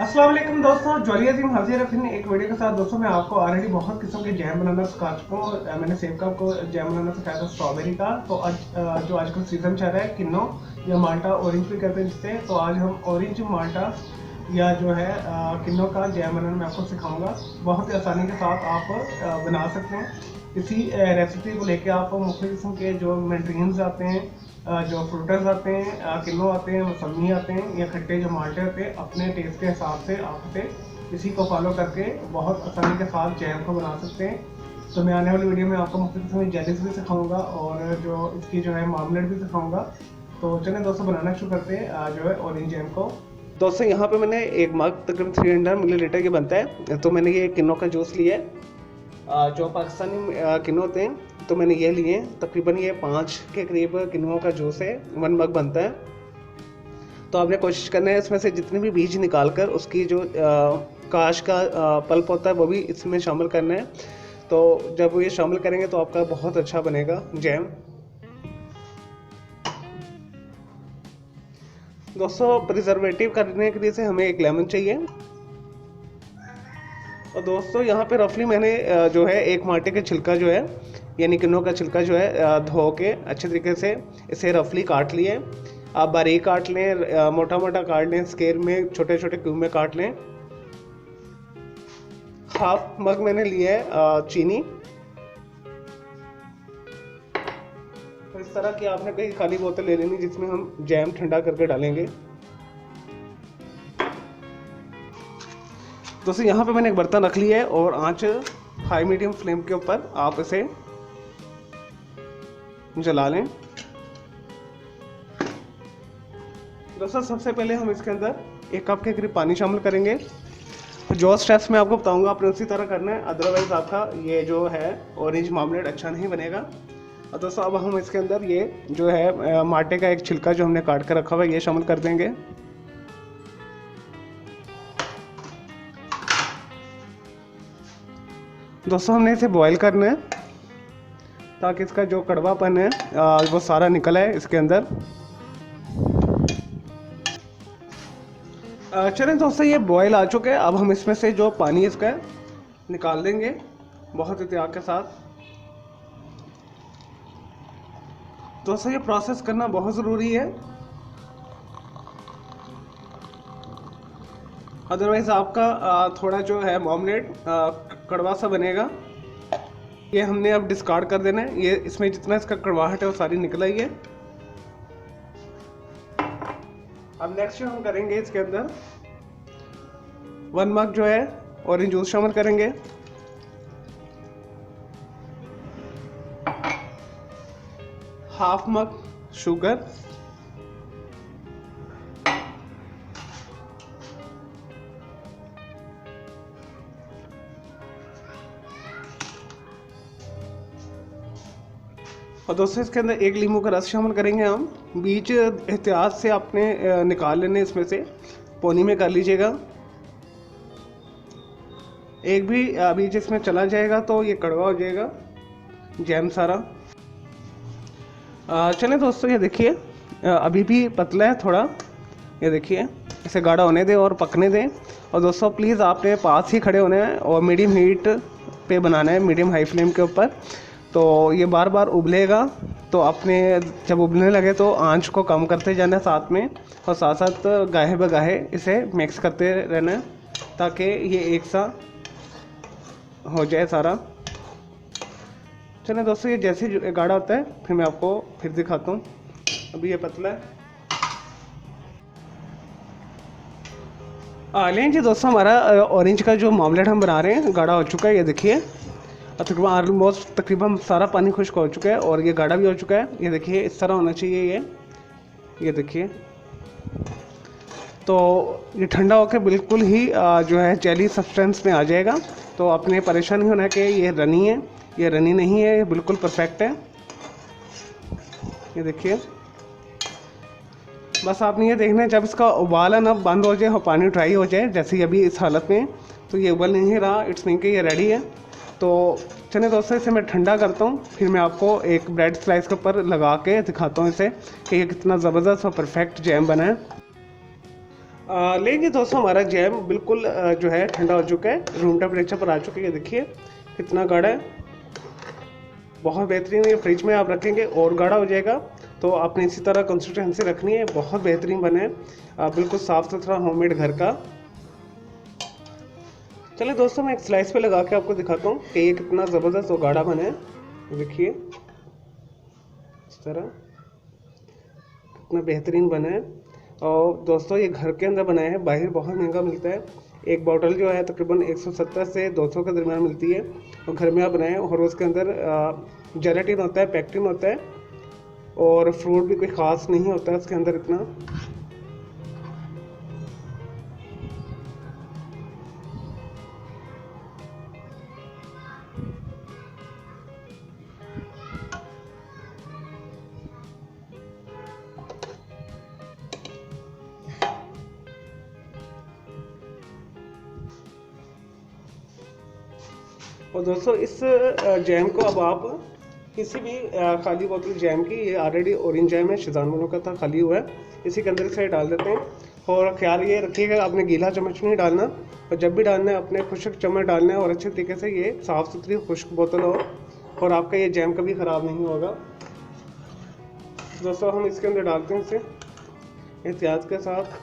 अस्सलाम वालेकुम दोस्तों, ज्वाली अजीम हाजिर है फिर एक वीडियो के साथ। दोस्तों मैं आपको ऑलरेडी बहुत किस्म के जैम बनाना सिखा चुका हूँ। मैंने सेब का आपको जैम बनाना सिखाया था, स्ट्रॉबेरी का। तो आज जो आजकल सीजन चल रहा है किन्नो या माल्टा ऑरेंज भी कहते हैं जिससे, तो आज हम ऑरेंज माल्टा या जो है किन्नो का जैम बनाना मैं आपको सिखाऊंगा। बहुत ही आसानी के साथ आप बना सकते हैं। इसी रेसिपी को लेके आप मुख्तलिफ किस्म के जो मेंट्रियंस आते हैं, जो फ्रूटर्स आते हैं, किलो आते हैं, मौसमी आते हैं या खट्टे जो माल्टे होते हैं, अपने टेस्ट के हिसाब से आप उसे इसी को फॉलो करके बहुत आसानी के साथ जैम को बना सकते हैं। तो मैं आने वाली वीडियो में आपको मुख्तलिफ किस्म की जेलीस भी सिखाऊंगा और जो इसकी जो है मार्मलेट भी सिखाऊंगा। तो चलिए दोस्तों बनाना शुरू करते हैं जो है ऑरेंज जैम को। दोस्तों यहाँ पे मैंने एक मग तकरीबन 300 मिलीलीटर की बनता है, तो मैंने ये किन्नो का जूस लिया है। जो पाकिस्तानी किन्नो होते हैं तो मैंने ये लिए हैं। तकरीबन ये 5 के करीब किन्नो का जूस है, 1 मग बनता है। तो आपने कोशिश करना है इसमें से जितने भी बीज निकाल कर उसकी जो काश का पल्प होता है वो भी इसमें शामिल करना है। तो जब ये शामिल करेंगे तो आपका बहुत अच्छा बनेगा जैम। दोस्तों प्रिजर्वेटिव करने के लिए से हमें एक लेमन चाहिए। और दोस्तों यहाँ पे रफली मैंने जो है एक माल्टे का छिलका जो है यानी किन्नो का छिलका जो है धो के अच्छे तरीके से इसे रफली काट लिए। आप बारीक काट लें, मोटा मोटा काट लें, स्केल में छोटे छोटे क्यूब में काट लें। हाफ मग मैंने लिया है चीनी। तो इस तरह की आपने कहीं खाली बोतल ले लेनी जिसमें हम जैम ठंडा करके डालेंगे। दोस्तों यहाँ पे मैंने एक बर्तन रख लिया है और आंच हाई मीडियम फ्लेम के ऊपर आप इसे जला लें। दोस्तों सबसे पहले हम इसके अंदर 1 कप के करीब पानी शामिल करेंगे। तो जो स्टेप्स मैं आपको बताऊंगा आपने उसी तरह करना है, अदरवाइज आपका ये जो है ऑरेंज मार्मलेट अच्छा नहीं बनेगा। और दोस्तों अब हम इसके अंदर ये जो है माल्टे का एक छिलका जो हमने काट कर रखा हुआ है ये शामिल कर देंगे। दोस्तों हमने इसे बॉईल करना है ताकि इसका जो कड़वापन है वो सारा निकल आए इसके अंदर। चलें दोस्तों ये बॉईल आ चुके हैं। अब हम इसमें से जो पानी इसका निकाल देंगे बहुत एहतियात के साथ। दोस्तों ये प्रोसेस करना बहुत ज़रूरी है, अदरवाइज़ आपका थोड़ा जो है मार्मलेट कड़वा सा बनेगा। ये हमने अब डिस्कार्ड कर देना है। ये इसमें जितना इसका कड़वाहट है वो सारी निकल आई है। अब नेक्स्ट जो हम करेंगे इसके अंदर 1 मग जो है ऑरेंज जूस शामिल करेंगे। हाफ मग शुगर, और दोस्तों इसके अंदर 1 नींबू का रस शामिल करेंगे हम। बीज एहतियात से आपने निकाल लेने, इसमें से पौनी में कर लीजिएगा। एक भी बीज इसमें चला जाएगा तो ये कड़वा हो जाएगा जैम सारा। चलें दोस्तों ये देखिए अभी भी पतला है थोड़ा, ये देखिए इसे गाढ़ा होने दें और पकने दें। और दोस्तों प्लीज़ आपने पास ही खड़े होना है और मीडियम हीट पे बनाना है, मीडियम हाई फ्लेम के ऊपर। तो ये बार बार उबलेगा, तो आपने जब उबलने लगे तो आंच को कम करते जाना है साथ में, और साथ साथ गाहे बगाहे इसे मिक्स करते रहना है ताकि ये एक सा हो जाए सारा। चलिए दोस्तों ये जैसे गाढ़ा होता है फिर मैं आपको फिर दिखाता हूँ। अभी ये पतला है। लें जी दोस्तों हमारा ऑरेंज का जो मार्मलेट हम बना रहे हैं गाढ़ा हो चुका है, ये देखिए तकरीबन ऑलमोस्ट तकरीबन सारा पानी खुश्क हो चुका है और ये गाढ़ा भी हो चुका है। ये देखिए इस तरह होना चाहिए ये देखिए। तो ये ठंडा होकर बिल्कुल ही जो है जेली सब्सटेंस में आ जाएगा। तो आपने परेशान नहीं होना कि ये रनी है, ये रनी नहीं है, ये बिल्कुल परफेक्ट है। ये देखिए बस आपने ये देखना है जब इसका उबाल ना बंद हो जाए और पानी ड्राई हो जाए, जैसे अभी इस हालत में, तो ये उबल नहीं रहा, इट्स मीन कि ये रेडी है। तो चलिए दोस्तों इसे मैं ठंडा करता हूँ, फिर मैं आपको एक ब्रेड स्लाइस के ऊपर लगा के दिखाता हूँ इसे कि ये कितना ज़बरदस्त और परफेक्ट जैम बना है। लेंगे दोस्तों, हमारा जैम बिल्कुल जो है ठंडा हो चुका है, रूम टेम्परेचर पर आ चुका है। देखिए कितना गाढ़ा है, बहुत बेहतरीन। ये फ्रिज में आप रखेंगे और गाढ़ा हो जाएगा। तो आपने इसी तरह कंसिस्टेंसी रखनी है, बहुत बेहतरीन बने, बिल्कुल साफ़ सुथरा होममेड घर का। चलिए दोस्तों, मैं एक स्लाइस पे लगा के आपको दिखाता हूँ कि ये कितना ज़बरदस्त और गाढ़ा बना है। देखिए इस तरह कितना बेहतरीन बना है। और दोस्तों ये घर के अंदर बनाया है, बाहर बहुत महंगा मिलता है। एक बॉटल जो है तकरीबन 170 से 200 के दरमियान मिलती है, और घर में आप बनाएं। और उसके अंदर जेलेटिन होता है, पैक्टिन होता है, और फ्रूट भी कोई ख़ास नहीं होता है उसके अंदर इतना। और दोस्तों इस जैम को अब आप किसी भी खाली बोतल जैम की, ये ऑलरेडी ऑरेंज जैम है, शिजान वालों का था, खाली हुआ है, इसी के अंदर से डाल देते हैं। और ख्याल ये रखिएगा आपने गीला चम्मच नहीं डालना, और जब भी डालना है अपने खुश्क चम्मच डालना है, और अच्छे तरीके से ये साफ़ सुथरी खुश्क बोतल हो, और आपका ये जैम कभी ख़राब नहीं होगा। दोस्तों हम इसके अंदर डालते हैं इसे एहतियात के साथ।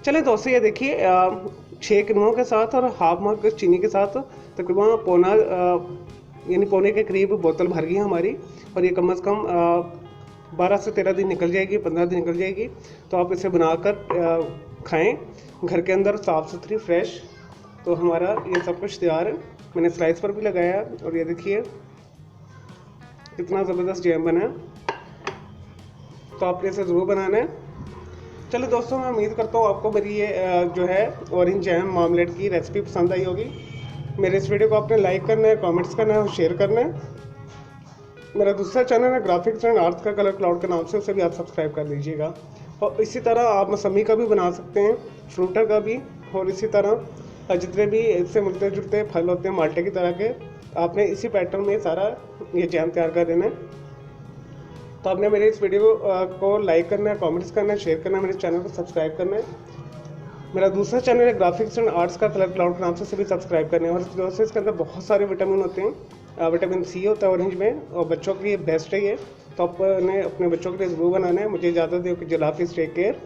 चले दोस्तों, ये देखिए 6 किलोओं के साथ और हाफ मग चीनी के साथ तकरीबन पौना यानी पौने के करीब बोतल भर गई हमारी। और ये कम से कम 12 से 13 दिन निकल जाएगी, 15 दिन निकल जाएगी। तो आप इसे बनाकर खाएं घर के अंदर, साफ़ सुथरी फ्रेश। तो हमारा ये सब कुछ तैयार है, मैंने स्लाइस पर भी लगाया। और ये देखिए कितना ज़बरदस्त जैम बना है, तो आपने इसे ज़रूर बनाना है। चलो दोस्तों, मैं उम्मीद करता हूँ आपको मेरी ये जो है ऑरेंज जैम मामलेट की रेसिपी पसंद आई होगी। मेरे इस वीडियो को आपने लाइक करना है, कमेंट्स करना है और शेयर करना है। मेरा दूसरा चैनल है ग्राफिक्स एंड आर्ट्स का कलर क्लाउड के नाम से, उसे भी आप सब्सक्राइब कर लीजिएगा। और इसी तरह आप मौसमी का भी बना सकते हैं, फ्रूटर का भी, और इसी तरह जितने भी इससे मिलते जुलते फल होते हैं माल्टे की तरह के, आपने इसी पैटर्न में सारा ये जैम तैयार कर देना है। तो आपने मेरे इस वीडियो को लाइक करना है, कमेंट्स करना है, शेयर करना है, मेरे चैनल को सब्सक्राइब करना है। मेरा दूसरा चैनल है ग्राफिक्स एंड आर्ट्स का कलर क्लाउड के नाम से भी सब्सक्राइब करना है। और दोस्तों इसके अंदर बहुत सारे विटामिन होते हैं, विटामिन सी होता है ऑरेंज में, और बच्चों के लिए बेस्ट है ये। तो आपने अपने बच्चों के लिए ज़रूर बनाना है। मुझे इजाज़त दो कि जल्द हाफिज़, टेक केयर।